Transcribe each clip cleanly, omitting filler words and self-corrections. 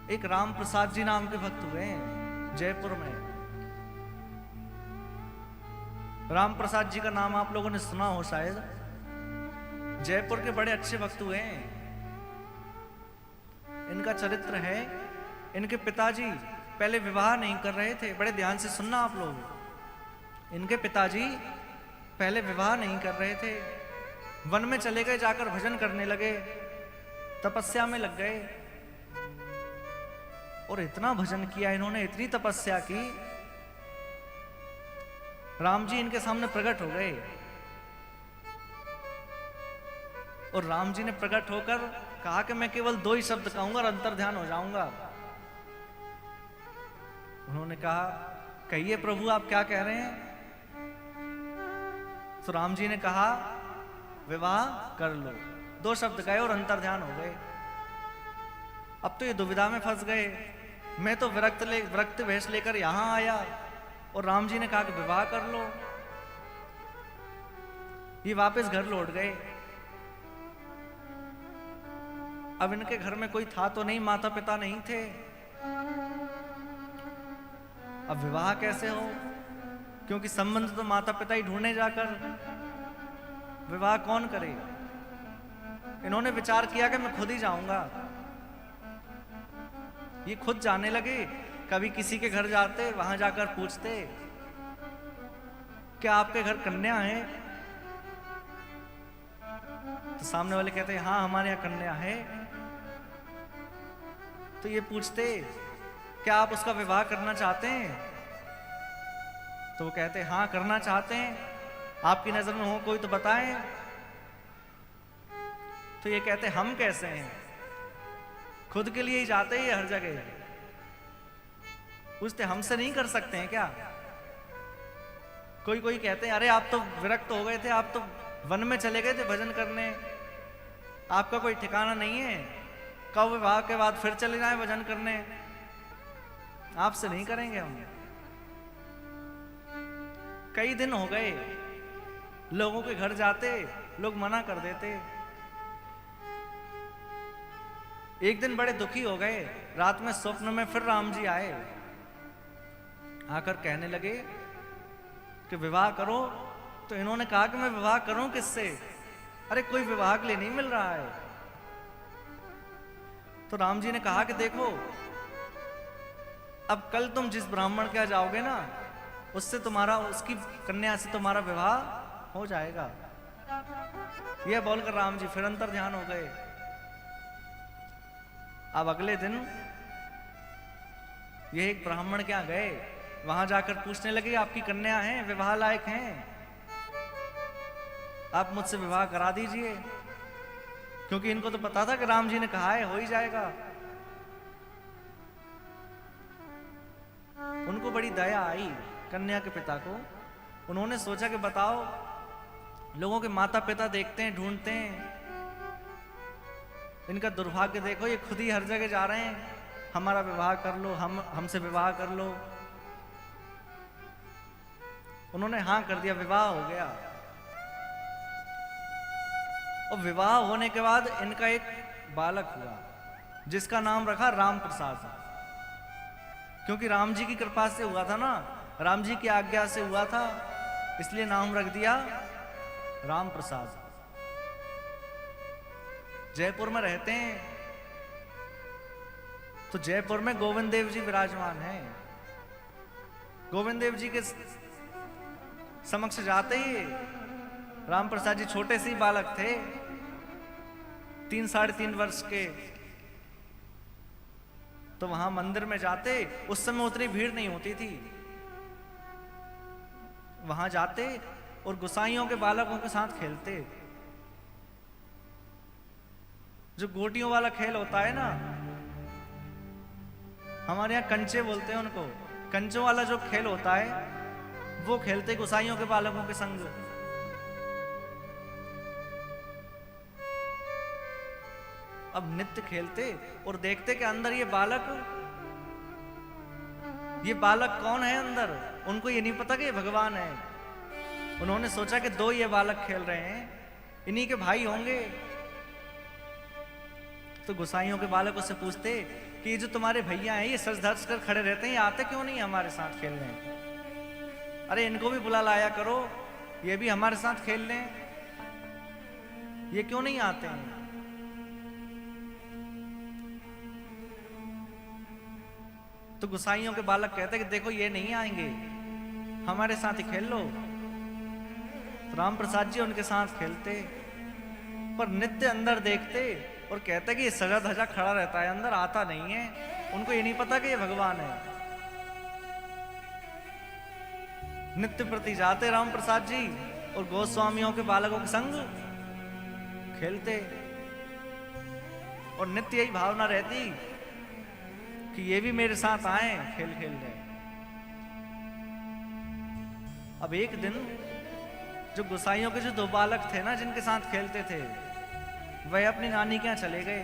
एक राम प्रसाद जी नाम के भक्त हुए हैं जयपुर में। राम प्रसाद जी का नाम आप लोगों ने सुना हो शायद। जयपुर के बड़े अच्छे भक्त हुए हैं। इनका चरित्र है, इनके पिताजी पहले विवाह नहीं कर रहे थे। बड़े ध्यान से सुनना आप लोग। इनके पिताजी पहले विवाह नहीं कर रहे थे, वन में चले गए, जाकर भजन करने लगे, तपस्या में लग गए। और इतना भजन किया इन्होंने, इतनी तपस्या की, राम जी इनके सामने प्रकट हो गए। और राम जी ने प्रकट होकर कहा कि मैं केवल 2 ही शब्द कहूंगा और अंतर ध्यान हो जाऊंगा। उन्होंने कहा, कहिए प्रभु आप क्या कह रहे हैं। तो राम जी ने कहा, विवाह कर लो। 2 शब्द कहे और अंतर ध्यान हो गए। अब तो ये दुविधा में फंस गए। मैं तो विरक्त वेश लेकर यहां आया और राम जी ने कहा कि विवाह कर लो। ये वापस घर लौट गए। अब इनके घर में कोई था तो नहीं, माता पिता नहीं थे। अब विवाह कैसे हो, क्योंकि संबंध तो माता पिता ही ढूंढने जाकर, विवाह कौन करे। इन्होंने विचार किया कि मैं खुद ही जाऊंगा। ये खुद जाने लगे। कभी किसी के घर जाते, वहां जाकर पूछते, क्या आपके घर कन्या है। तो सामने वाले कहते हैं, हाँ हमारे यहाँ कन्या है। तो ये पूछते, क्या आप उसका विवाह करना चाहते हैं। तो वो कहते हैं, हाँ करना चाहते हैं, आपकी नजर में हो कोई तो बताएं। तो ये कहते, हम कैसे हैं, खुद के लिए ही जाते हैं हर जगह। पूछते, हमसे नहीं कर सकते हैं क्या। कोई कोई कहते हैं, अरे आप तो विरक्त हो गए थे, आप तो वन में चले गए थे भजन करने, आपका कोई ठिकाना नहीं है, कब विवाह के बाद फिर चले जाएं भजन करने, आपसे नहीं करेंगे हम। कई दिन हो गए, लोगों के घर जाते, लोग मना कर देते। एक दिन बड़े दुखी हो गए। रात में स्वप्न में फिर राम जी आए, आकर कहने लगे कि विवाह करो। तो इन्होंने कहा कि मैं विवाह करूं किससे, अरे कोई विवाह के लिए नहीं मिल रहा है। तो राम जी ने कहा कि देखो, अब कल तुम जिस ब्राह्मण के यहाँ जाओगे ना, उससे तुम्हारा, उसकी कन्या से तुम्हारा विवाह हो जाएगा। यह बोलकर राम जी फिर अंतर ध्यान हो गए। अब अगले दिन ये एक ब्राह्मण के यहाँ गए, वहां जाकर पूछने लगे, आपकी कन्या है, विवाह लायक हैं, आप मुझसे विवाह करा दीजिए। क्योंकि इनको तो पता था कि राम जी ने कहा है, हो ही जाएगा। उनको बड़ी दया आई कन्या के पिता को। उन्होंने सोचा कि बताओ, लोगों के माता पिता देखते हैं, ढूंढते हैं, इनका दुर्भाग्य देखो, ये खुद ही हर जगह जा रहे हैं, हमारा विवाह कर लो, हमसे विवाह कर लो। उन्होंने हाँ कर दिया, विवाह हो गया। और विवाह होने के बाद इनका एक बालक हुआ, जिसका नाम रखा राम प्रसाद। क्योंकि राम जी की कृपा से हुआ था ना, राम जी की आज्ञा से हुआ था, इसलिए नाम रख दिया राम प्रसाद। जयपुर में रहते हैं। तो जयपुर में गोविंद देव जी विराजमान हैं। गोविंद देव जी के समक्ष जाते ही राम प्रसाद जी छोटे से ही बालक थे, 3 साढ़े 3 वर्ष के। तो वहां मंदिर में जाते, उस समय उतनी भीड़ नहीं होती थी। वहां जाते और गुसाइयों के बालकों के साथ खेलते। जो गोटियों वाला खेल होता है ना, हमारे यहाँ कंचे बोलते हैं उनको, कंचों वाला जो खेल होता है वो खेलते गुसाइयों के बालकों के संग। अब नित्य खेलते और देखते कि अंदर ये बालक कौन है अंदर। उनको ये नहीं पता कि ये भगवान है। उन्होंने सोचा कि 2 ये बालक खेल रहे हैं, इन्हीं के भाई होंगे। तो गुसाइयों के बालकों से पूछते कि ये जो तुम्हारे भैया हैं ये सज धज कर खड़े रहते हैं, ये आते क्यों नहीं हमारे साथ खेलने? अरे इनको भी बुला लाया करो, ये भी हमारे साथ खेल लें, ये क्यों नहीं आते हैं? तो गुसाइयों के बालक कहते कि देखो ये नहीं आएंगे, हमारे साथ ही खेल लो। तो राम प्रसाद जी उनके साथ खेलते, पर नित्य अंदर देखते और कहते कि ये सजा धजा खड़ा रहता है, अंदर आता नहीं है। उनको ये नहीं पता कि ये भगवान है। नित्य प्रति जाते राम प्रसाद जी और गोस्वामियों के बालकों के संग खेलते, और नित्य यही भावना रहती कि ये भी मेरे साथ आए, खेल खेल रहे। अब एक दिन जो गोसाइयों के जो दो बालक थे ना जिनके साथ खेलते थे, वह अपनी नानी के यहाँ चले गए।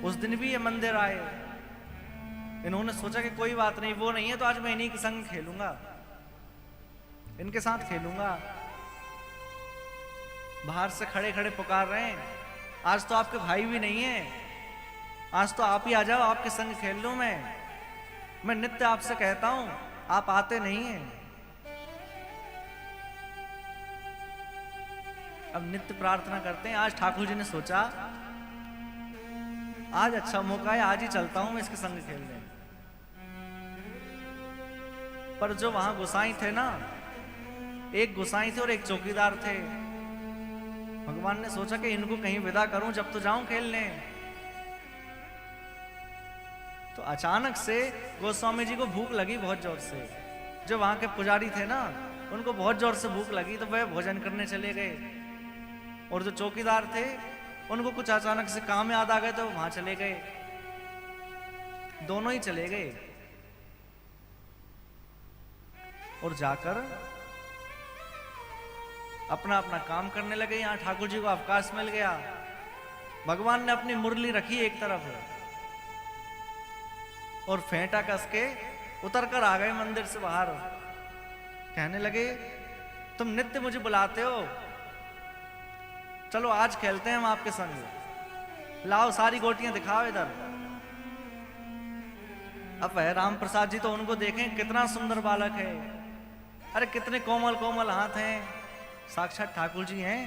उस दिन भी ये मंदिर आए। इन्होंने सोचा कि कोई बात नहीं, वो नहीं है तो आज मैं इन्हीं के संग खेलूंगा, इनके साथ खेलूंगा। बाहर से खड़े खड़े पुकार रहे हैं, आज तो आपके भाई भी नहीं है, आज तो आप ही आ जाओ, आपके संग खेल लूं मैं नित्य आपसे कहता हूं, आप आते नहीं हैं। अब नित्य प्रार्थना करते हैं। आज ठाकुर जी ने सोचा आज अच्छा मौका है, आज ही चलता हूं मैं इसके संग खेलने। पर जो वहां गोसाई थे ना, एक गोसाई थे और एक चौकीदार थे। भगवान ने सोचा कि इनको कहीं विदा करूं, जब तो जाऊं खेलने। तो अचानक से गोस्वामी जी को भूख लगी बहुत जोर से। जो वहां के पुजारी थे ना, उनको बहुत जोर से भूख लगी, तो वह भोजन करने चले गए। और जो चौकीदार थे उनको कुछ अचानक से काम याद आ गए, तो वहां चले गए। दोनों ही चले गए और जाकर अपना अपना काम करने लगे। यहां ठाकुर जी को अवकाश मिल गया। भगवान ने अपनी मुरली रखी एक तरफ और फेंटा कस के उतर कर आ गए मंदिर से बाहर। कहने लगे तुम नित्य मुझे बुलाते हो, चलो आज खेलते हैं हम आपके संग, लाओ सारी गोटियां दिखाओ इधर। अब वह राम प्रसाद जी तो उनको देखें, कितना सुंदर बालक है, अरे कितने कोमल कोमल हाथ हैं, साक्षात ठाकुर जी हैं।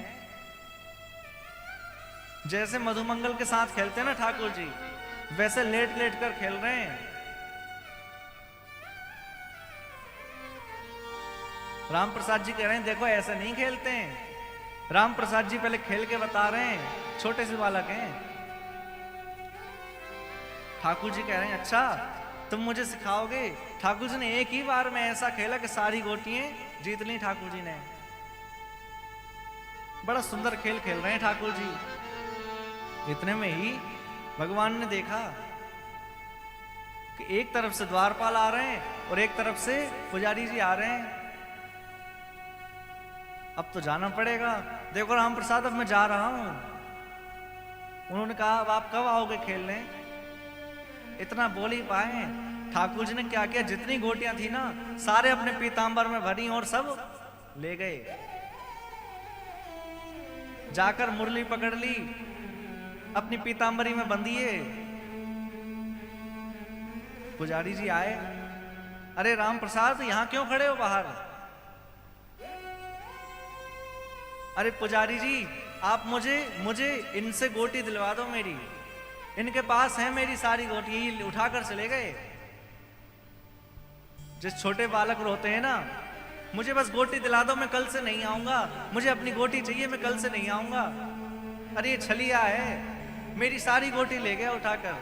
जैसे मधुमंगल के साथ खेलते हैं ना ठाकुर जी, वैसे लेट लेट कर खेल रहे हैं। राम प्रसाद जी कह रहे हैं देखो ऐसे नहीं खेलते हैं। राम प्रसाद जी पहले खेल के बता रहे हैं, छोटे से बालक हैं। ठाकुर जी कह रहे हैं अच्छा तुम मुझे सिखाओगे। ठाकुर जी ने एक ही बार में ऐसा खेला कि सारी गोटियां जीत ली ठाकुर जी ने। बड़ा सुंदर खेल खेल रहे हैं ठाकुर जी। इतने में ही भगवान ने देखा कि एक तरफ से द्वारपाल आ रहे हैं और एक तरफ से पुजारी जी आ रहे हैं। अब तो जाना पड़ेगा। देखो राम प्रसाद अब मैं जा रहा हूं। उन्होंने कहा अब आप कब आओगे खेलने? इतना बोल ही पाए। ठाकुर जी ने क्या किया, जितनी गोटियां थी ना सारे अपने पीतांबर में भरी और सब ले गए। जाकर मुरली पकड़ ली, अपनी पीतांबरी में बंधिए। पुजारी जी आए, अरे राम प्रसाद यहां क्यों खड़े हो बाहर? अरे पुजारी जी आप मुझे इनसे गोटी दिलवा दो मेरी, इनके पास है मेरी सारी गोटी, यही उठाकर चले गए। जिस छोटे बालक रोते हैं ना, मुझे बस गोटी दिला दो, मैं कल से नहीं आऊंगा, मुझे अपनी गोटी चाहिए, मैं कल से नहीं आऊंगा। अरे ये छलिया है, मेरी सारी गोटी ले गया उठाकर।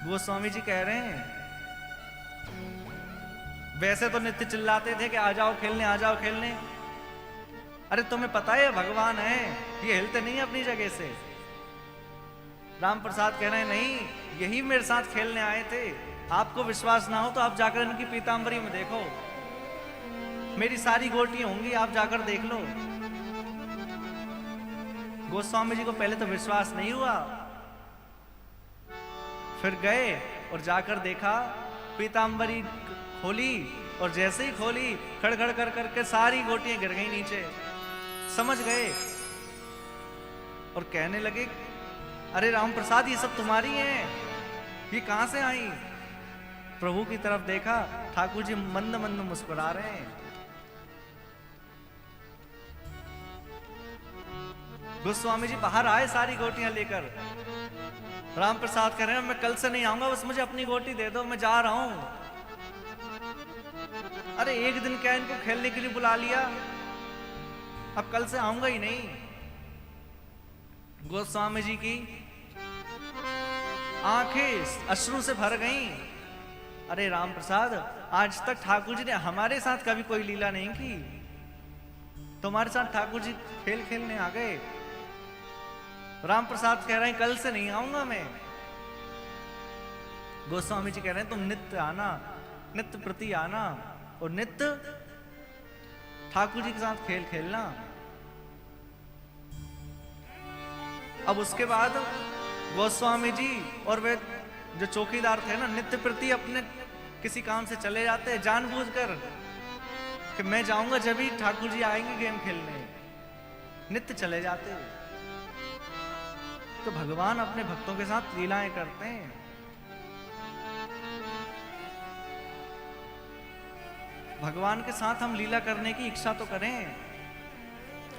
गोस्वामी जी कह रहे हैं वैसे तो नित्य चिल्लाते थे कि आ जाओ खेलने, आ जाओ खेलने। अरे तुम्हें पता है भगवान है, ये हिलते नहीं अपनी जगह से। राम प्रसाद कह रहे हैं नहीं, यही मेरे साथ खेलने आए थे। आपको विश्वास ना हो तो आप जाकर इनकी पीतांबरी में देखो, मेरी सारी गोटियां होंगी, आप जाकर देख लो। गोस्वामी जी को पहले तो विश्वास नहीं हुआ, फिर गए और जाकर देखा, पीतांबरी खोली और जैसे ही खोली खड़खड़ कर करके सारी गोटियां गिर गई नीचे। समझ गए और कहने लगे, अरे राम प्रसाद, ये सब तुम्हारी हैं, ये कहां से आई? प्रभु की तरफ देखा, ठाकुर जी मंद मंद मुस्कुरा रहे हैं। गोस्वामी जी बाहर आए सारी गोटियां लेकर। राम प्रसाद कह रहे हैं, मैं कल से नहीं आऊंगा, बस मुझे अपनी गोटी दे दो, मैं जा रहा हूं। अरे एक दिन क्या इनको खेलने के लिए बुला लिया, अब कल से आऊंगा ही नहीं। गोस्वामी जी की आंखें अश्रु से भर गईं। अरे राम प्रसाद, आज तक ठाकुर जी ने हमारे साथ कभी कोई लीला नहीं की, तुम्हारे साथ ठाकुर जी खेल खेलने आ गए। राम प्रसाद कह रहे हैं, कल से नहीं आऊंगा मैं। गोस्वामी जी कह रहे हैं, तुम नित्य आना, नित्य प्रति आना और नित्य ठाकुर जी के साथ खेल खेलना। अब उसके बाद गोस्वामी जी और वे जो चौकीदार थे ना, नित्य प्रति अपने किसी काम से चले जाते जानबूझकर कि मैं जाऊंगा जब ही ठाकुर जी आएंगे गेम खेलने, नित्य चले जाते। तो भगवान अपने भक्तों के साथ लीलाएं करते हैं। भगवान के साथ हम लीला करने की इच्छा तो करें।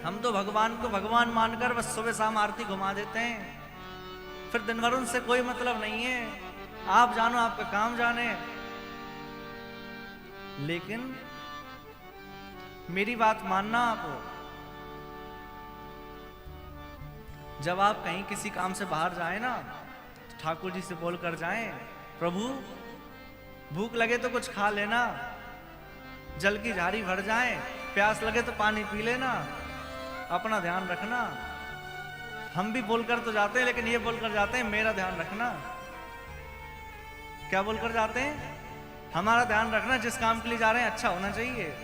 हम तो भगवान को भगवान मानकर बस सुबह शाम आरती घुमा देते हैं, फिर दिन भर उनसे कोई मतलब नहीं है। आप जानो, आपका काम जाने। लेकिन मेरी बात मानना आप, जब आप कहीं किसी काम से बाहर जाएं ना, तो ठाकुर जी से बोलकर जाएं, प्रभु भूख लगे तो कुछ खा लेना, जल की झारी भर जाए, प्यास लगे तो पानी पी लेना, अपना ध्यान रखना। हम भी बोलकर तो जाते हैं, लेकिन ये बोलकर जाते हैं, मेरा ध्यान रखना। क्या बोलकर जाते हैं? हमारा ध्यान रखना, जिस काम के लिए जा रहे हैं अच्छा होना चाहिए।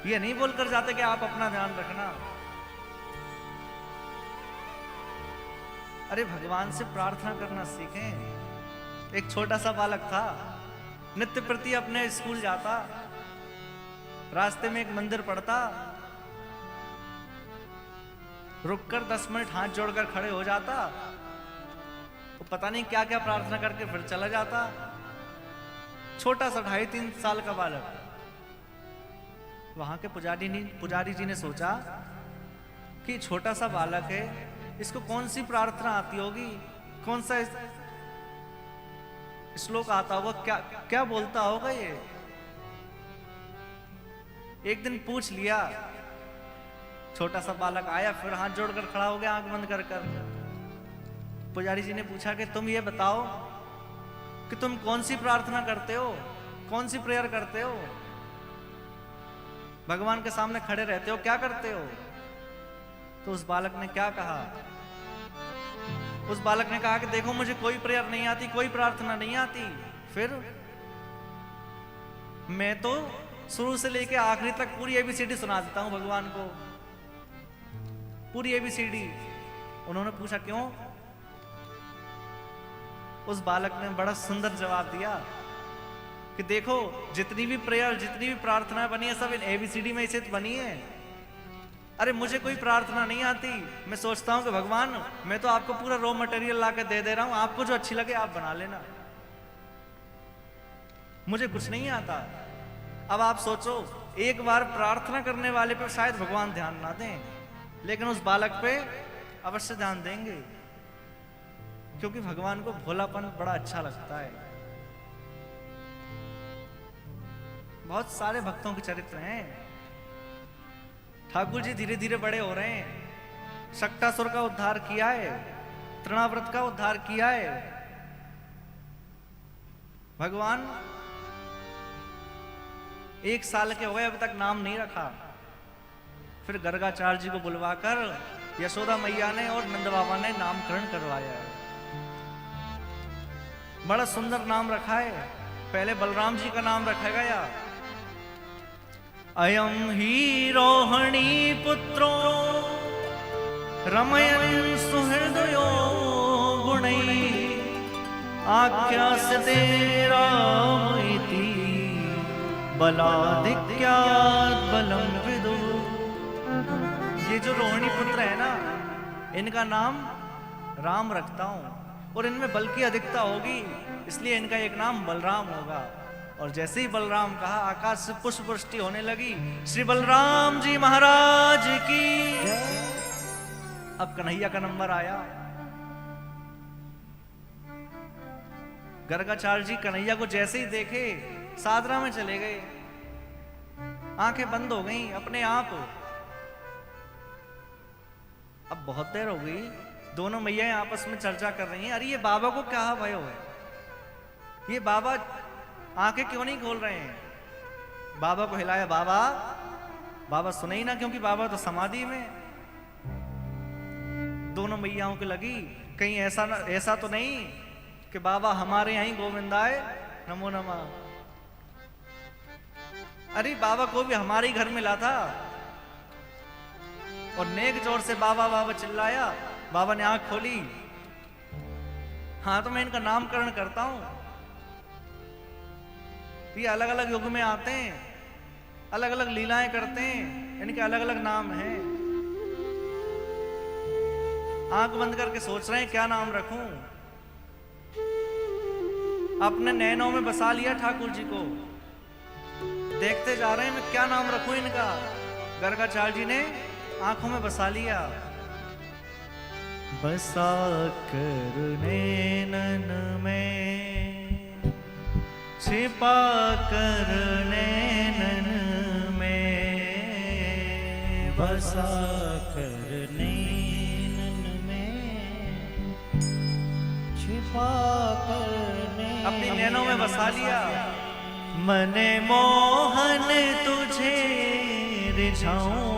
ये नहीं बोलकर जाते कि आप अपना ध्यान रखना। अरे भगवान से प्रार्थना करना सीखें। एक छोटा सा बालक था, नित्य प्रति अपने स्कूल जाता, रास्ते में एक मंदिर पड़ता, रुककर 10 मिनट हाथ जोड़कर खड़े हो जाता, वो पता नहीं क्या क्या प्रार्थना करके फिर चला जाता। छोटा सा 2.5-3 साल का बालक। वहां के पुजारी जी ने सोचा कि छोटा सा बालक है, इसको कौन सी प्रार्थना आती होगी, कौन सा श्लोक आता होगा, क्या क्या बोलता होगा ये। एक दिन पूछ लिया, छोटा सा बालक आया, फिर हाथ जोड़कर खड़ा हो गया, आंख बंद कर कर। पुजारी जी ने पूछा कि तुम ये बताओ कि तुम कौन सी प्रार्थना करते हो, कौन सी प्रेयर करते हो, भगवान के सामने खड़े रहते हो, क्या करते हो? तो उस बालक ने क्या कहा? उस बालक ने कहा कि देखो, मुझे कोई प्रेयर नहीं आती, कोई प्रार्थना नहीं आती। फिर मैं तो शुरू से लेके आखिरी तक पूरी ABCD सुना देता हूं भगवान को, पूरी ABCD। उन्होंने पूछा क्यों? उस बालक ने बड़ा सुंदर जवाब दिया कि देखो, जितनी भी प्रेयर, जितनी भी प्रार्थना बनी है, सब इन ABCD में से बनी है। अरे मुझे कोई प्रार्थना नहीं आती, मैं सोचता हूं कि भगवान, मैं तो आपको पूरा रॉ मटेरियल ला के दे रहा हूं, आपको जो अच्छी लगे आप बना लेना, मुझे कुछ नहीं आता। अब आप सोचो, एक बार प्रार्थना करने वाले पे शायद भगवान ध्यान ना दें, लेकिन उस बालक पे अवश्य ध्यान देंगे, क्योंकि भगवान को भोलापन बड़ा अच्छा लगता है। बहुत सारे भक्तों के चरित्र हैं। ठाकुर जी धीरे धीरे बड़े हो रहे हैं। शक्टासुर का उद्धार किया है, तृणाव्रत का उद्धार किया है। भगवान 1 साल के हो गए, अभी तक नाम नहीं रखा। फिर गर्गाचार्य जी को बुलवाकर यशोदा मैया ने और नंद बाबा ने नामकरण करवाया। बड़ा सुंदर नाम रखा है। पहले बलराम जी का नाम रखा गया, अयम ही रोहिणी पुत्रो रमयन सुहृदयो गुणै आख्यास्यते रामैति बलाधिक्यात् बलं विदु। ये जो रोहिणी पुत्र है ना, इनका नाम राम रखता हूं, और इनमें बल की अधिकता होगी, इसलिए इनका एक नाम बलराम होगा। और जैसे ही बलराम कहा, आकाश से पुष्प वृष्टि होने लगी। श्री बलराम जी महाराज की। अब कन्हैया का नंबर आया। गर्गाचार्य जी कन्हैया को जैसे ही देखे साधना में चले गए, आंखें बंद हो गईं अपने आप। अब बहुत देर हो गई, दोनों मैयाएं आपस में चर्चा कर रही हैं, अरे ये बाबा को क्या भयो है, ये बाबा आंखें क्यों नहीं खोल रहे हैं। बाबा को हिलाया, बाबा, बाबा सुने ही ना, क्योंकि बाबा तो समाधि में। दोनों मैयाओं को लगी कहीं ऐसा तो नहीं कि बाबा हमारे यहीं गोविंदाय नमो नमः। अरे बाबा को भी हमारे ही घर मिला था। और नेक जोर से बाबा बाबा चिल्लाया। बाबा ने आंख खोली, हाँ तो मैं इनका नामकरण करता हूं। ये अलग अलग युग में आते हैं, अलग अलग लीलाएं करते हैं, इनके अलग अलग नाम हैं। आंख बंद करके सोच रहे हैं क्या नाम रखूं। अपने नैनों में बसा लिया ठाकुर जी को, देखते जा रहे हैं मैं क्या नाम रखूं इनका। गर्गाचार्य जी ने आंखों में बसा लिया। बसा कर नैनन में, छिपा कर नैनन में, बसा कर नैनन में, छिपा कर नैनन, अपनी नैनों में बसा लिया। मने मोहन तुझे रिझाऊं,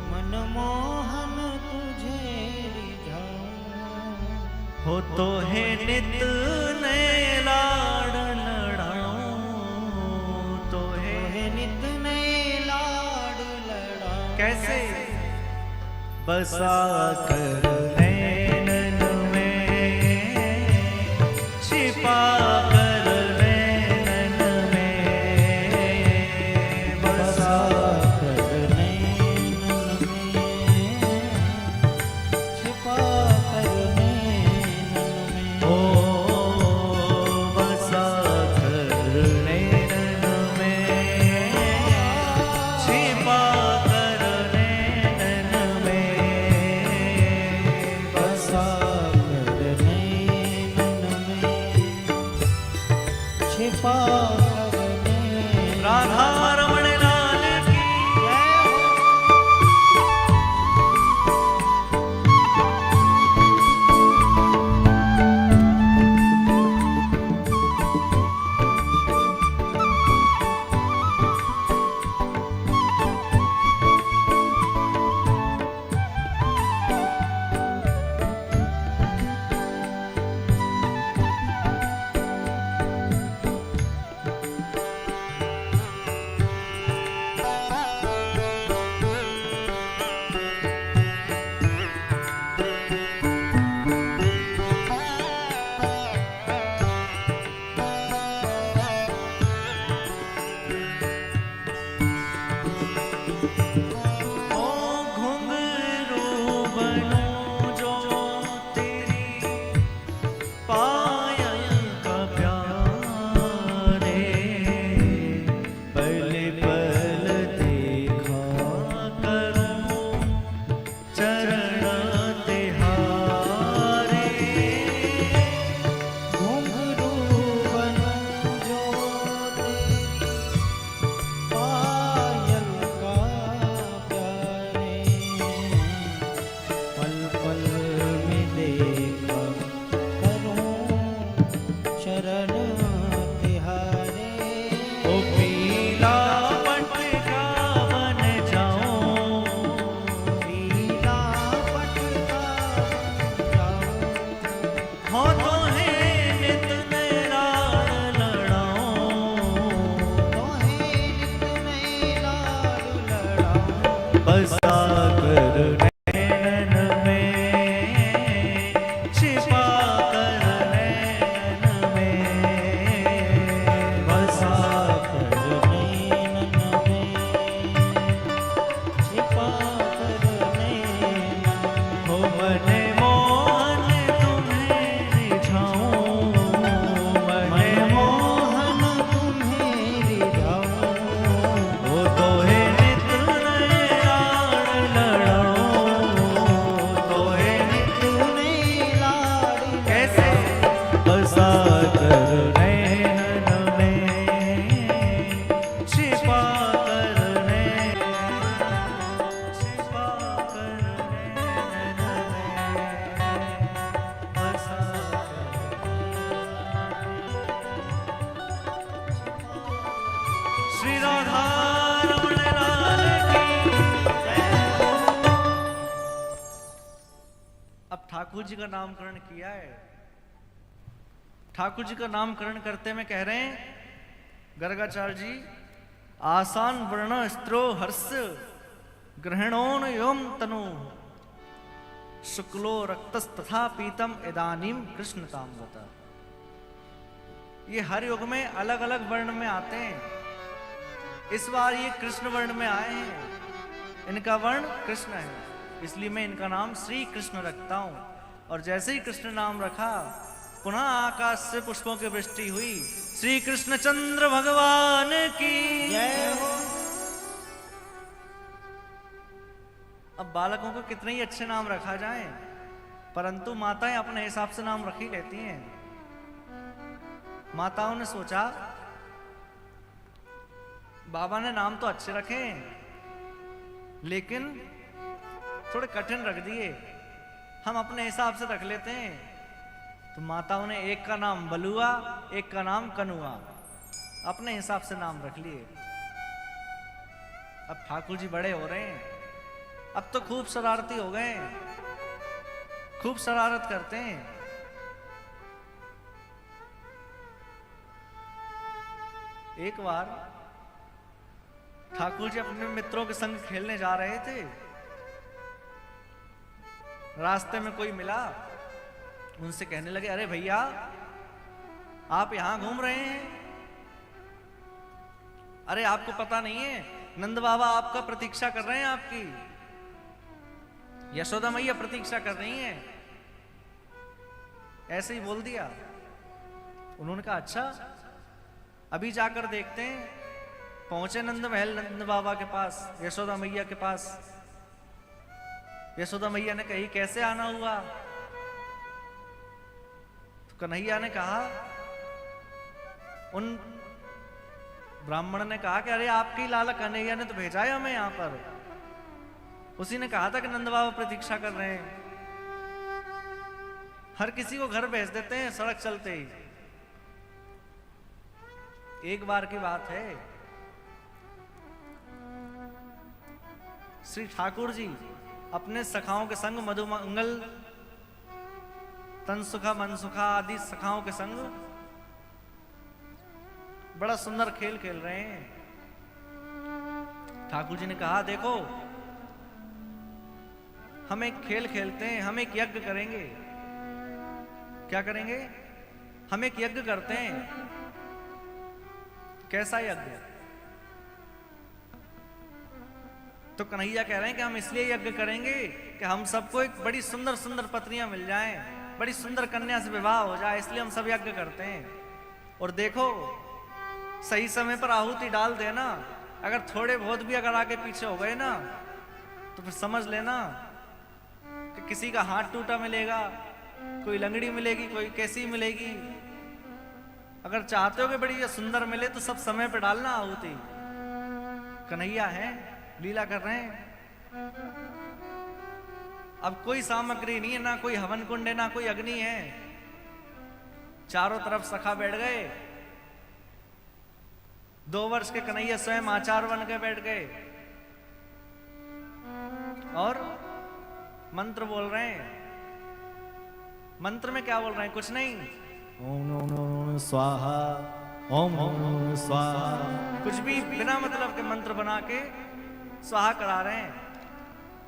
मन मोहन तुझे रिझाऊं, हो तो है नित नए लाड लड़ाऊं, तो है नित नए लाड लड़ाऊं। कैसे? बसा कर नैनन में, छिपा अब ठाकुर जी का नामकरण किया है। ठाकुर जी का नामकरण करते में कह रहे हैं गर्गाचार्य जी, आसान वर्ण स्त्रो हर्ष ग्रहणोन योम तनु शुक्लो रक्तस्तथा पीतम इदानीम कृष्ण ताम्बत। ये हर युग में अलग अलग वर्ण में आते हैं, इस बार ये कृष्ण वर्ण में आए हैं। इनका वर्ण कृष्ण है, इसलिए मैं इनका नाम श्री कृष्ण रखता हूं। और जैसे ही कृष्ण नाम रखा, पुनः आकाश से पुष्पों की वृष्टि हुई। श्री कृष्ण चंद्र भगवान की जय हो। अब बालकों को कितने ही अच्छे नाम रखा जाए, परंतु माताएं अपने हिसाब से नाम रख ही लेती हैं। माताओं ने सोचा बाबा ने नाम तो अच्छे रखे, लेकिन थोड़े कठिन रख दिए, हम अपने हिसाब से रख लेते हैं। तो माताओं ने एक का नाम बलुआ, एक का नाम कनुआ, अपने हिसाब से नाम रख लिए। अब ठाकुर जी बड़े हो रहे हैं, अब तो खूब शरारती हो गए, खूब शरारत करते हैं। एक बार ठाकुर जी अपने मित्रों के संग खेलने जा रहे थे। रास्ते में कोई मिला, उनसे कहने लगे, अरे भैया आप यहां घूम रहे हैं? अरे आपको पता नहीं है, नंद बाबा आपका प्रतीक्षा कर रहे हैं, आपकी यशोदा मैया प्रतीक्षा कर रही हैं। ऐसे ही बोल दिया। उन्होंने कहा अच्छा, अभी जाकर देखते हैं। पहुंचे नंद महल नंद बाबा के पास, यशोदा मैया के पास। यशोदा मैया ने कही कैसे आना हुआ? तो कन्हैया ने कहा, उन ब्राह्मण ने कहा कि अरे आपकी लाला कन्हैया ने तो भेजा है हमें यहाँ पर, उसी ने कहा था कि नंद बाबा प्रतीक्षा कर रहे हैं। हर किसी को घर भेज देते हैं सड़क चलते ही। एक बार की बात है, श्री ठाकुर जी अपने सखाओं के संग मधुमंगल, तनसुखा, मनसुखा आदि सखाओं के संग बड़ा सुंदर खेल खेल रहे हैं। ठाकुर जी ने कहा देखो, हम एक खेल खेलते हैं, हम एक यज्ञ करेंगे। क्या करेंगे? हम एक यज्ञ करते हैं। कैसा यज्ञ? तो कन्हैया कह रहे हैं कि हम इसलिए यज्ञ करेंगे कि हम सबको एक बड़ी सुंदर सुंदर पत्नियां मिल जाएं, बड़ी सुंदर कन्या से विवाह हो जाए, इसलिए हम सब यज्ञ करते हैं। और देखो, सही समय पर आहुति डाल देना, अगर थोड़े बहुत भी अगर आगे पीछे हो गए ना, तो फिर समझ लेना कि किसी का हाथ टूटा मिलेगा, कोई लंगड़ी मिलेगी, कोई कैसी मिलेगी। अगर चाहते हो कि बड़ी सुंदर मिले तो सब समय पे डालना आहुति। कन्हैया है, लीला कर रहे हैं। अब कोई सामग्री नहीं है, ना कोई हवन कुंड है, ना कोई अग्नि है। चारों तरफ सखा बैठ गए। 2 वर्ष के कन्हैया स्वयं आचार्य बन के बैठ गए और मंत्र बोल रहे हैं। मंत्र में क्या बोल रहे हैं? कुछ नहीं, ओम नमो स्वाहा, ओम नमो स्वाहा, कुछ भी बिना मतलब के मंत्र बना के स्वाहा करा रहे हैं।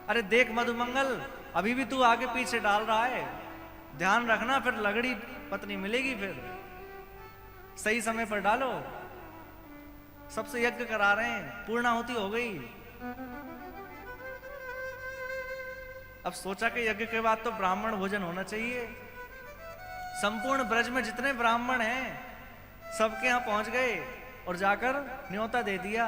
अरे देख मधुमंगल, अभी भी तू आगे पीछे डाल रहा है, ध्यान रखना, फिर लगड़ी पत्नी मिलेगी। फिर सही समय पर डालो। सबसे यज्ञ करा रहे हैं, पूर्णाहुति हो गई। अब सोचा कि यज्ञ के बाद तो ब्राह्मण भोजन होना चाहिए। संपूर्ण ब्रज में जितने ब्राह्मण हैं सबके यहां पहुंच गए और जाकर न्योता दे दिया,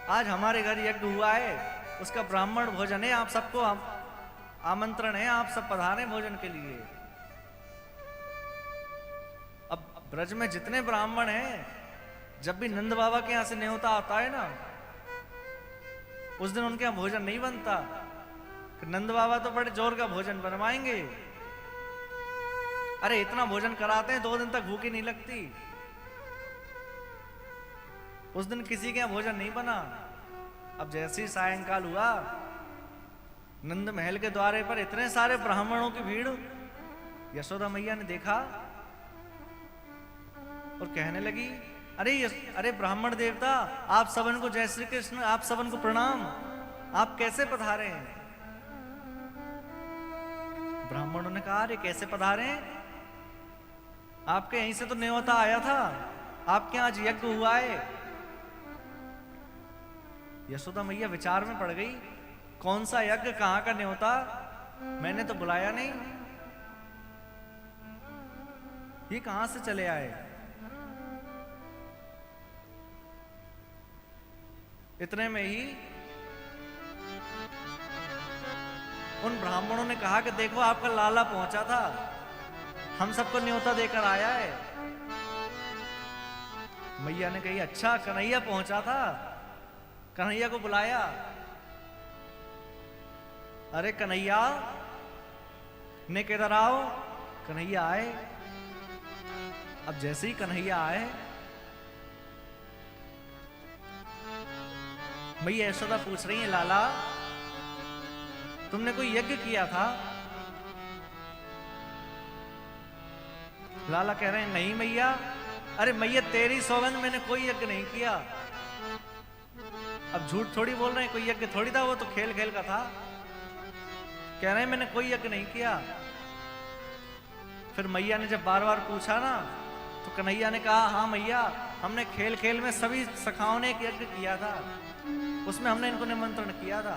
आज हमारे घर यज्ञ हुआ है, उसका ब्राह्मण भोजन है, आप सबको आमंत्रण है, आप सब पधारे भोजन के लिए। अब ब्रज में जितने ब्राह्मण हैं, जब भी नंद बाबा के यहां से न्योता आता है ना, उस दिन उनके यहां भोजन नहीं बनता। नंद बाबा तो बड़े जोर का भोजन बनवाएंगे। अरे इतना भोजन कराते हैं, 2 दिन तक भूख ही नहीं लगती। उस दिन किसी के यहां भोजन नहीं बना। अब जैसे ही सायंकाल हुआ, नंद महल के द्वारे पर इतने सारे ब्राह्मणों की भीड़। यशोदा मैया ने देखा और कहने लगी, अरे ब्राह्मण देवता, आप सबन को जय श्री कृष्ण, आप सबन को प्रणाम, आप कैसे पधारे हैं? ब्राह्मणों ने कहा, अरे कैसे पधारे हैं? आपके यहीं से तो न्योता आया था, आपके आज यज्ञ हुआ है। यशोदा मैया विचार में पड़ गई, कौन सा यज्ञ, कहां का न्योता, मैंने तो बुलाया नहीं, ये कहां से चले आए? इतने में ही उन ब्राह्मणों ने कहा कि देखो आपका लाला पहुंचा था, हम सबको न्योता देकर आया है। मैया ने कही, अच्छा कन्हैया पहुंचा था, कन्हैया को बुलाया। अरे कन्हैया ने किधर आओ। कन्हैया आए। अब जैसे ही कन्हैया आए, मैया यशोदा पूछ रही है, लाला तुमने कोई यज्ञ किया था? लाला कह रहे हैं, नहीं मैया। अरे मैया तेरी सौगंध, मैंने कोई यज्ञ नहीं किया। अब झूठ थोड़ी बोल रहे हैं, कोई यज्ञ थोड़ी था, वो तो खेल खेल का था। कह रहे हैं मैंने कोई यज्ञ नहीं किया। फिर मैया ने जब बार बार पूछा ना, तो कन्हैया ने कहा, हाँ मैया, हमने खेल खेल में सभी सखाओं ने एक यज्ञ किया था, उसमें हमने इनको निमंत्रण किया था।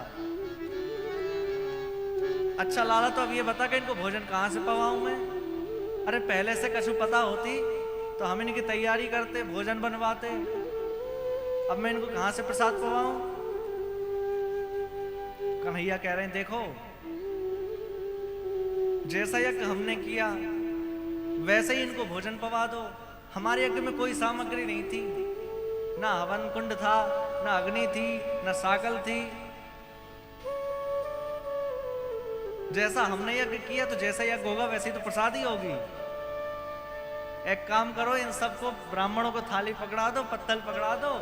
अच्छा लाला, तो अब ये बता कि इनको भोजन कहां से पवाऊं मैं? अरे पहले से कछु पता होती तो हम इनकी तैयारी करते, भोजन बनवाते। अब मैं इनको कहां से प्रसाद पवाऊं? कन्हैया कह रहे हैं, देखो जैसा यज्ञ हमने किया वैसे ही इनको भोजन पवा दो। हमारे यज्ञ में कोई सामग्री नहीं थी, ना हवन कुंड था, ना अग्नि थी, ना साकल थी। जैसा हमने यज्ञ किया तो जैसा यज्ञ होगा वैसे ही तो प्रसाद ही होगी। एक काम करो, इन सबको ब्राह्मणों को थाली पकड़ा दो, पत्तल पकड़ा दो,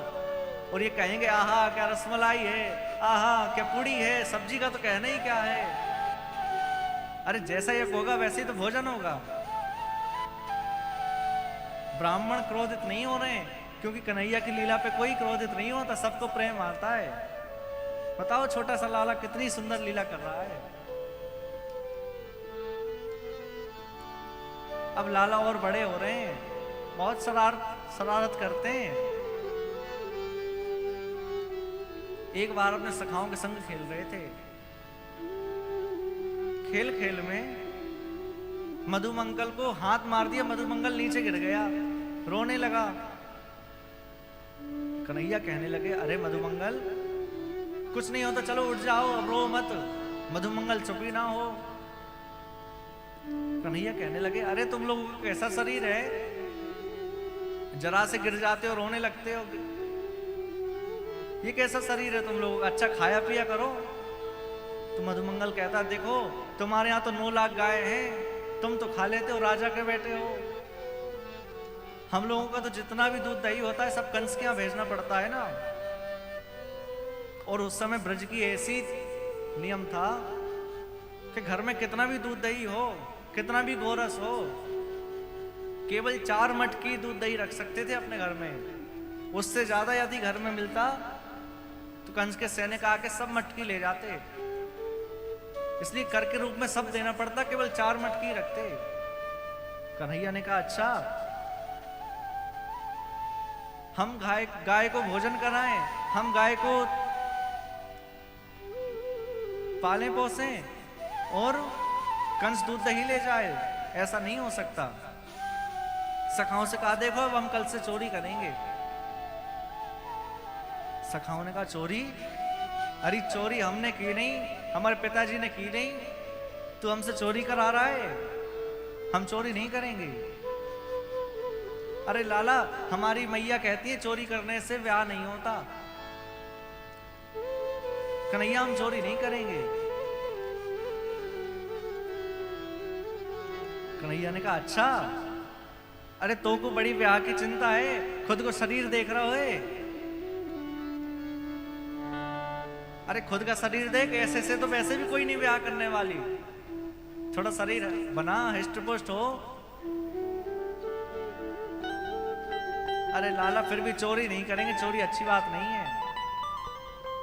और ये कहेंगे, आहा क्या रसमलाई है, आहा क्या पूड़ी है, सब्जी का तो कहना ही क्या है। अरे जैसा यज्ञ होगा वैसे ही तो भोजन होगा। ब्राह्मण क्रोधित नहीं हो रहे, क्योंकि कन्हैया की लीला पे कोई क्रोधित नहीं होता, सबको प्रेम आता है। बताओ छोटा सा लाला कितनी सुंदर लीला कर रहा है। अब लाला और बड़े हो रहे हैं, बहुत शरारत करते हैं। एक बार अपने सखाओं के संग खेल रहे थे। खेल खेल में मधुमंगल को हाथ मार दिया, मधुमंगल नीचे गिर गया, रोने लगा। कन्हैया कहने लगे, अरे मधुमंगल कुछ नहीं होता, चलो उठ जाओ, अब रो मत। मधुमंगल चुप ही ना हो। कन्हैया कहने लगे, अरे तुम लोगों का कैसा शरीर है, जरा से गिर जाते हो रोने लगते हो, ये कैसा शरीर है तुम लोगों का, अच्छा खाया पिया करो। तो मधुमंगल कहता, देखो तुम्हारे यहाँ तो 9 लाख गाय हैं, तुम तो खा लेते हो, राजा के बेटे हो। हम लोगों का तो जितना भी दूध दही होता है सब कंस के यहाँ भेजना पड़ता है ना। और उस समय ब्रज की ऐसी नियम था कि घर में कितना भी दूध दही हो, कितना भी गोरस हो, केवल 4 मटकी दूध दही रख सकते थे अपने घर में। उससे ज्यादा यदि घर में मिलता तो कंस के सैनिक आके सब मटकी ले जाते, इसलिए कर के रूप में सब देना पड़ता, केवल 4 मटकी रखते। कन्हैया ने कहा, अच्छा हम गाय को भोजन कराएं, हम गाय को पालें पोसें और कंस दूध दही ले जाए, ऐसा नहीं हो सकता। सखाओं से कहा, देखो अब हम कल से चोरी करेंगे। सखाओं ने कहा, चोरी? अरे चोरी हमने की नहीं, हमारे पिताजी ने की नहीं, तू हमसे चोरी करा रहा है, हम चोरी नहीं करेंगे। अरे लाला, हमारी मैया कहती है चोरी करने से ब्याह नहीं होता। कन्हैया हम चोरी नहीं करेंगे। कन्हैया ने कहा, अच्छा अरे तो को बड़ी ब्याह की चिंता है, खुद को शरीर देख रहा है। अरे खुद का शरीर देख, ऐसे से तो वैसे भी कोई नहीं ब्याह करने वाली, थोड़ा शरीर बना, हिस्ट पुष्ट हो। अरे लाला फिर भी चोरी नहीं करेंगे, चोरी अच्छी बात नहीं है।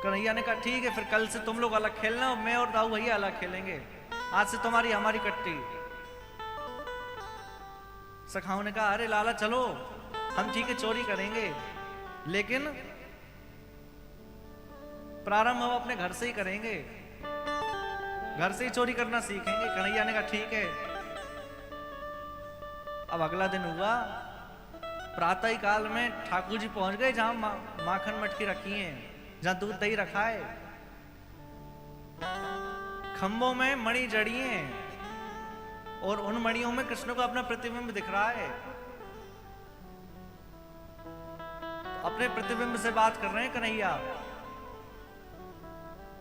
कन्हैया ने कहा ठीक है, फिर कल से तुम लोग अलग खेलना और मैं और दाऊ भैया अलग खेलेंगे, आज से तुम्हारी हमारी कट्टी। सखाओं ने कहा अरे लाला चलो, हम ठीक है चोरी करेंगे, लेकिन प्रारंभ हम अपने घर से ही करेंगे, घर से ही चोरी करना सीखेंगे। कन्हैया ने कहा ठीक है। अब अगला दिन हुआ, प्रातः ही काल में ठाकुर जी पहुंच गए जहां माखन मटकी रखी है, जहां दूध दही रखा है। खंभों में मणि जड़ी है और उन मणियों में कृष्ण को अपना प्रतिबिंब दिख रहा है। अपने प्रतिबिंब से बात कर रहे हैं कन्हैया।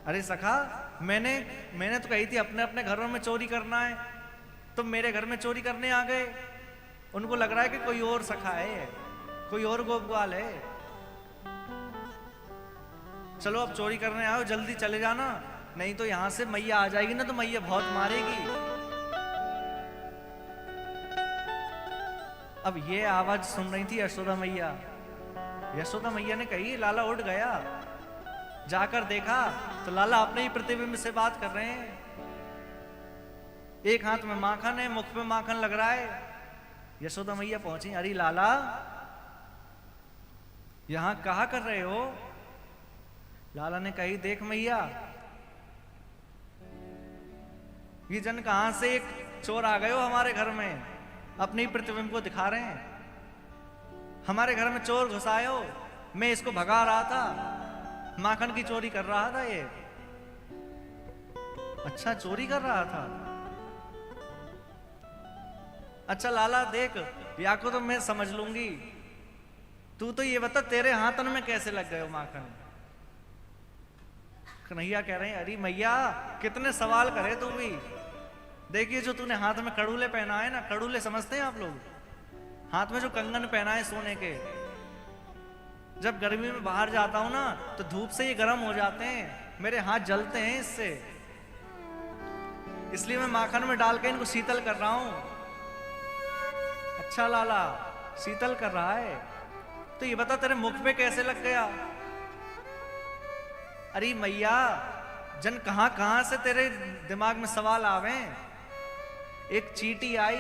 अरे सखा, मैंने तो कही थी अपने अपने घरों में चोरी करना है, तुम मेरे घर में चोरी करने आ गए। उनको लग रहा है कि कोई और सखा है, कोई और गोपग्वाल है। चलो अब चोरी करने आओ, जल्दी चले जाना, नहीं तो यहां से मैया आ जाएगी ना, तो मैया बहुत मारेगी। अब ये आवाज सुन रही थी यशोदा मैया। यशोदा मैया ने कही लाला उठ गया, जाकर देखा तो लाला अपने ही प्रतिबिंब से बात कर रहे हैं। एक हाथ में माखन है, मुख पे माखन लग रहा है। यशोदा मैया पहुंची, अरे लाला यहां कहा कर रहे हो? लाला ने कही देख मैया, ये जन कहां से एक चोर आ गए हो हमारे घर में, अपने ही प्रतिबिंब को दिखा रहे हैं। हमारे घर में चोर घुसाए हो, मैं इसको भगा रहा था, माखन की चोरी कर रहा था ये। अच्छा चोरी कर रहा था, अच्छा लाला देख, या को तो मैं समझ लूंगी, तू तो ये बता तेरे हाथन में कैसे लग गए हो माखन? कन्हैया कह रहे हैं अरे मैया कितने सवाल करे तू भी। देखिए जो तूने हाथ में कड़ूले पहना है ना, कड़ूले समझते हैं आप लोग? हाथ में जो कंगन पहना है सोने के, जब गर्मी में बाहर जाता हूं ना तो धूप से ये गर्म हो जाते हैं, मेरे हाथ जलते हैं इससे, इसलिए मैं माखन में डाल के इनको शीतल कर रहा हूं। अच्छा लाला शीतल कर रहा है, तो ये बता तेरे मुख पे कैसे लग गया? अरे मैया जन कहां कहां से तेरे दिमाग में सवाल आवे। एक चींटी आई,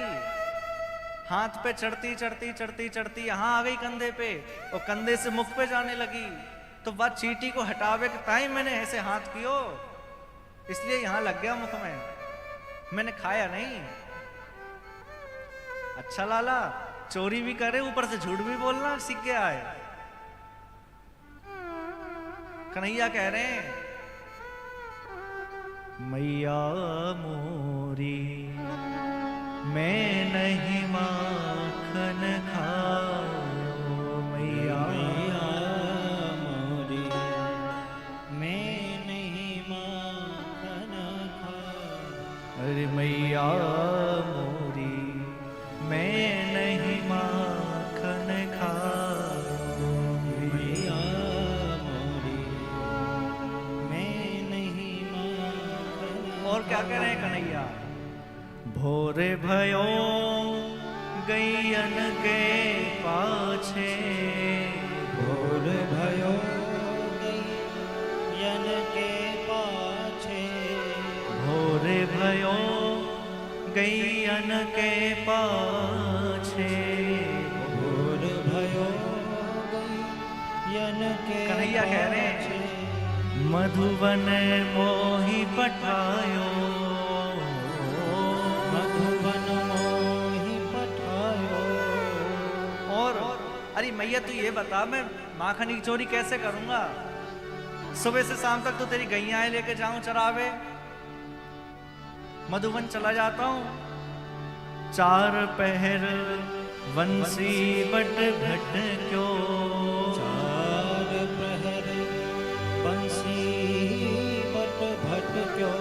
हाथ पे चढ़ती चढ़ती चढ़ती चढ़ती यहां आ गई कंधे पे, और कंधे से मुख पे जाने लगी, तो वह चींटी को हटावे के टाइम मैंने ऐसे हाथ कियो, इसलिए यहां लग गया मुख में, मैंने खाया नहीं। अच्छा लाला चोरी भी करे, ऊपर से झूठ भी बोलना सीख गया है। कन्हैया कह रहे हैं मैया मोरी मैं नहीं माखन खाऊं, मैया मोरी मैं नहीं माखन खाऊं। अरे मैया मोरी मैं नहीं माखन खाऊं, मैया मोरी मैं नहीं माखन। और क्या कह रहे हैं कन्हैया? भोरे भयो गैयन के पाछे, भोर भयो गैयन के पाछे, भोरे भयो गैयन के पाछे, भोर भयो गैयन के। कन्हैया कह रहे हैं मधुवन मोहि पठायो, मधुवन मोहि पठायो। और अरे मैया तू ये बता मैं माखन की चोरी कैसे करूंगा? सुबह से शाम तक तो तेरी गैया लेके जाऊं चरावे, मधुवन चला जाता हूं, चार पहर वंशी बट भट क्यों, चार प्रहर बंसी बट भट क्यों,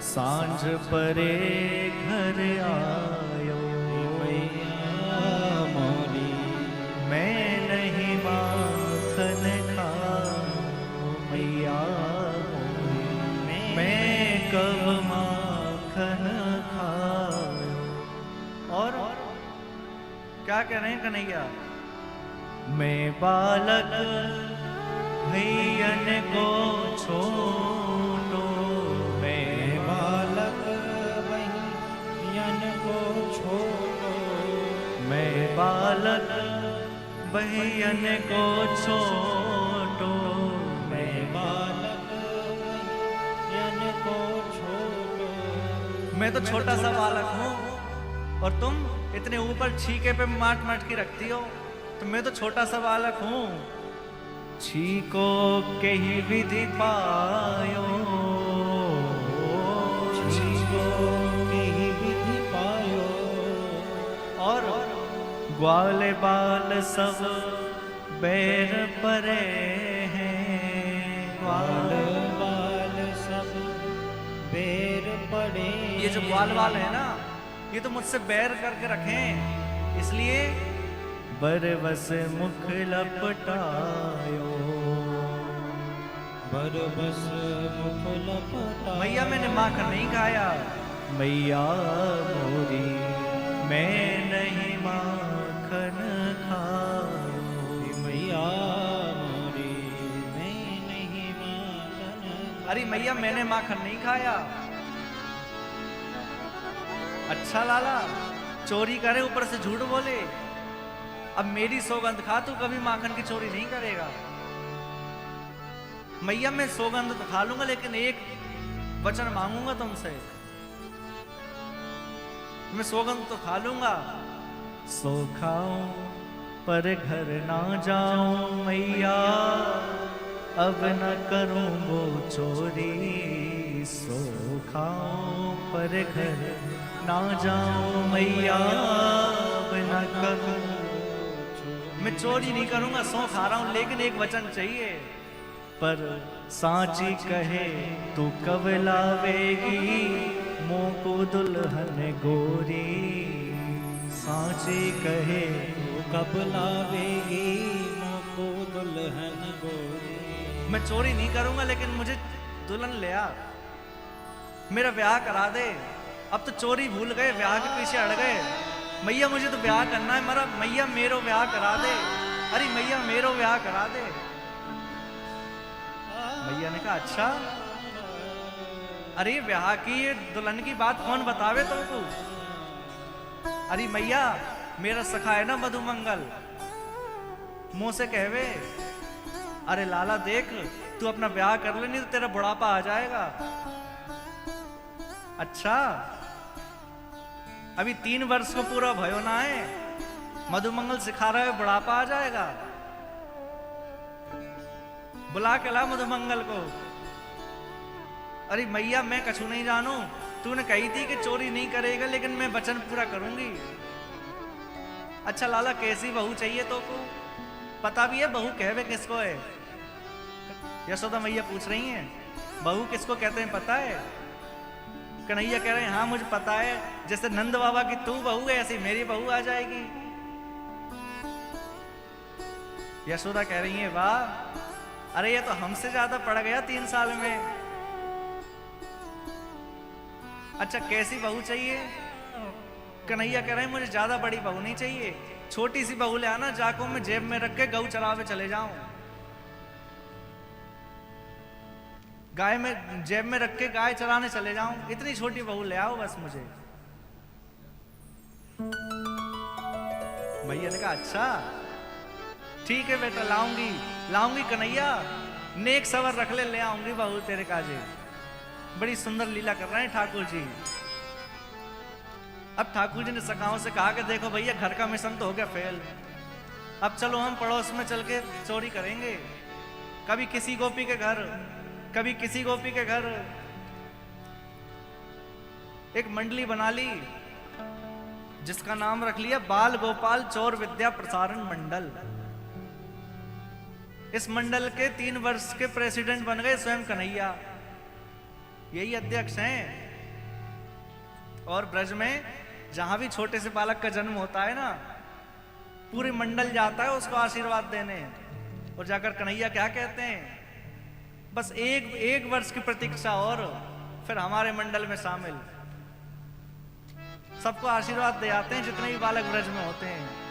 सांझ परे घर आयो, मैया मोरी मैं नहीं माखन खाऊं, मैया क्या कह रहे हैं कन्हैया? मैं बालक भैयन को छोटो, मैं बालक भैयन को छोटो, मैं बालक भैयन को छोटो, मैं बालक भैयन को छोटो। मैं तो छोटा सा बालक हूँ और तुम इतने ऊपर छीके पे माट माट की रखती हो, तो मैं तो छोटा सा बालक हूँ। छीको के ही विधि पायो, छीको के ही विधि पायो, और ग्वाले बाल सब बैर परे हैं, ग्वाल बाल सब बैर पड़े। ये जो ग्वाल बाल है ना, ये तो मुझसे बैर करके रखें, इसलिए बरबस मुख लपटायो, बरबस मुख लपटायो। मैया मैंने माखन नहीं खाया, मैया मोरी मैं नहीं माखन खायो, मैया मोरी मैं नहीं माखन। अरे मैया मैंने माखन नहीं खाया। अच्छा लाला, चोरी करे ऊपर से झूठ बोले। अब मेरी सौगंध खा, तू कभी माखन की चोरी नहीं करेगा। मैया मैं सौगंध तो खा लूंगा, लेकिन एक वचन मांगूंगा तुमसे। मैं सौगंध तो खा लूंगा, सो खाऊं पर घर ना जाऊं मैया, अब न करूं वो चोरी। सो खाऊं पर घर ना जाऊं मैया, अब न करूं। मैं चोरी नहीं करूंगा, सौ खा रहा हूं, लेकिन एक वचन चाहिए। पर सांची कहे तू कब लावेगी मोको दुल्हन गोरी, सांची कहे तू कब लावेगी मोको दुल्हन गोरी। मैं चोरी नहीं करूंगा, लेकिन मुझे दुल्हन ले आ, मेरा ब्याह करा दे। अब तो चोरी भूल गए, ब्याह के पीछे अड़ गए। मैया मुझे तो ब्याह करना है, मरा मैया मेरो ब्याह करा दे। अरे मैया मेरो ब्याह करा दे। मैया ने कहा अच्छा, अरे ब्याह की ये दुल्हन की बात कौन बतावे तुमको? अरे मैया मेरा सखा है ना मधुमंगल, मुंह से कहवे। अरे लाला देख, तू अपना ब्याह कर ले, नहीं तो तेरा बुढ़ापा आ जाएगा। अच्छा, अभी 3 वर्ष को पूरा भयो ना है, मधुमंगल सिखा रहा है बुढ़ापा आ जाएगा। बुला के ला मधुमंगल को। अरे मैया मैं कछु नहीं जानू, तूने कही थी कि चोरी नहीं करेगा, लेकिन मैं वचन पूरा करूंगी। अच्छा लाला कैसी बहू चाहिए तो को? पता भी है बहू कहवे किसको है? यशोदा मैया पूछ रही हैं, बहू किसको कहते हैं पता है? कन्हैया कह रहे हैं हाँ मुझे पता है, जैसे नंद बाबा की तू बहू है ऐसी मेरी बहू आ जाएगी। यशोदा कह रही है वाह, अरे ये तो हमसे ज्यादा पड़ गया 3 साल में। अच्छा कैसी बहू चाहिए? कन्हैया कह रहे हैं मुझे ज्यादा बड़ी बहू नहीं चाहिए, छोटी सी बहू ले आना, जाको में जेब में रख के गऊ चरावे चले जाऊं, गाय में जेब में रख के गाय चराने चले जाऊं, इतनी छोटी बहू ले आओ बस मुझे। भैया ने कहा अच्छा ठीक है बेटा, लाऊंगी लाऊंगी कन्हैया, नेक सवर रख ले आऊंगी बहू तेरे काजे। बड़ी सुंदर लीला कर रहे हैं ठाकुर जी। अब ठाकुर जी ने सखाओं से कहा कि देखो भैया घर का मिशन तो हो गया फेल, अब चलो हम पड़ोस में चल के चोरी करेंगे। कभी किसी गोपी के घर, कभी किसी गोपी के घर। एक मंडली बना ली जिसका नाम रख लिया बाल गोपाल चोर विद्या प्रसारण मंडल। इस मंडल के 3 वर्ष के प्रेसिडेंट बन गए स्वयं कन्हैया, यही अध्यक्ष हैं। और ब्रज में जहां भी छोटे से बालक का जन्म होता है ना, पूरे मंडल जाता है उसको आशीर्वाद देने। और जाकर कन्हैया क्या कहते हैं, बस एक वर्ष की प्रतीक्षा और फिर हमारे मंडल में शामिल। सबको आशीर्वाद दे आते हैं जितने भी बालक ब्रज में होते हैं।